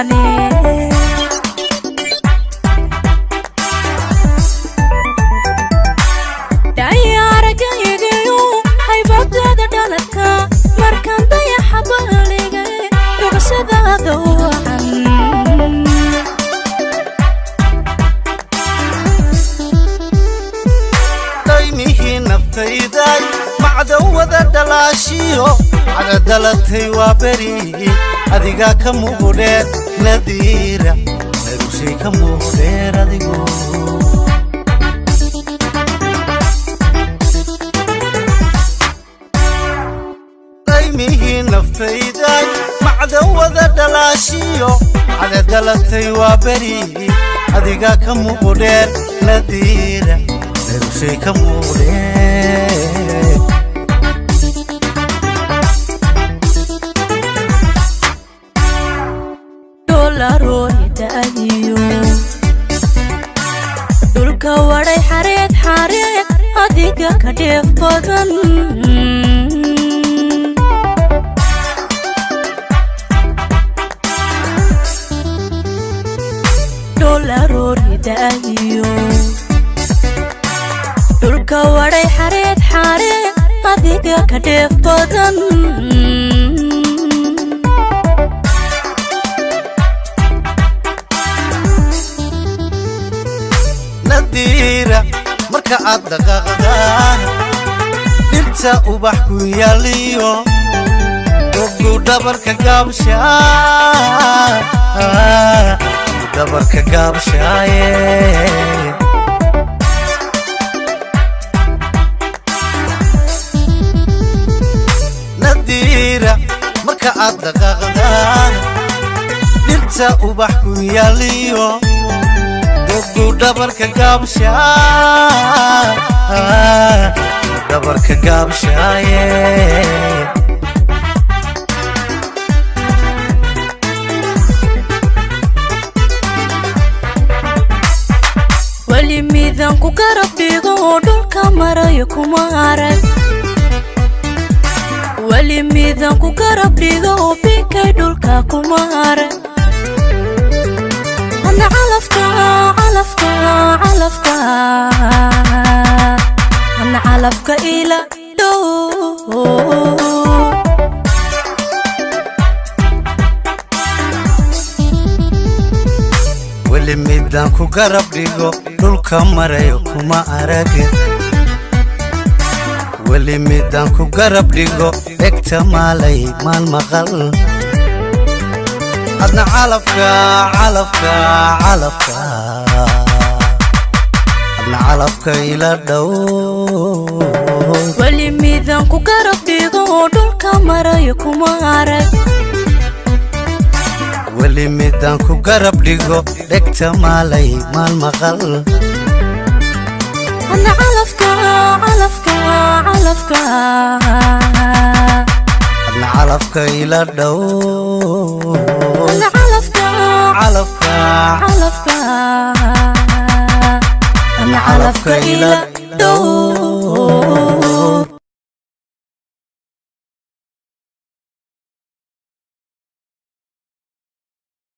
dhaqaane dayaaragaygayo haybadada dhaladka markaan dayaxa balliga dhugashadaada wacan daymihi naftayday macdawada dhalaashiyo cagadalatay waa beri adiga ka muuqdheer nadiira narushay ka muuqdheer adigu daymihi naftayday macdawada dhalaashiyo cagadalatay waa beri adiga ka muuqdheer nadiira narushay ka muuqdheer dulka waday xareed xareed adiga ka dheef badan dulka waday xareed xareed adiga ka dheef badan nadiira marka aad dhaqaaqdaa dhirta ubax ku yaaliyo ugu dhabarka gaabshaaye nadiira marka aad dhaqaaqdaa dhirta ubax ku yaaliyo ugu dhabarka gaabshaaye wali midan ku garab dhigo dhulka marayo kuma arag wali midan ku garab dhigo binkay dhulka kuma arag ana calafka ana calafka ila dhow wali midan ku garab dhigo dhulka marayo kuma arag wali midan ku garab dhigo egta maalay maal maqal adna calafka adna calafka ila dhow wali midan ku garab dhigo dhulka marayo kuma arag wali midan ku garab dhigo egta maalay maal maqal adna calafka adna calafka ila dhow علفك إلى دور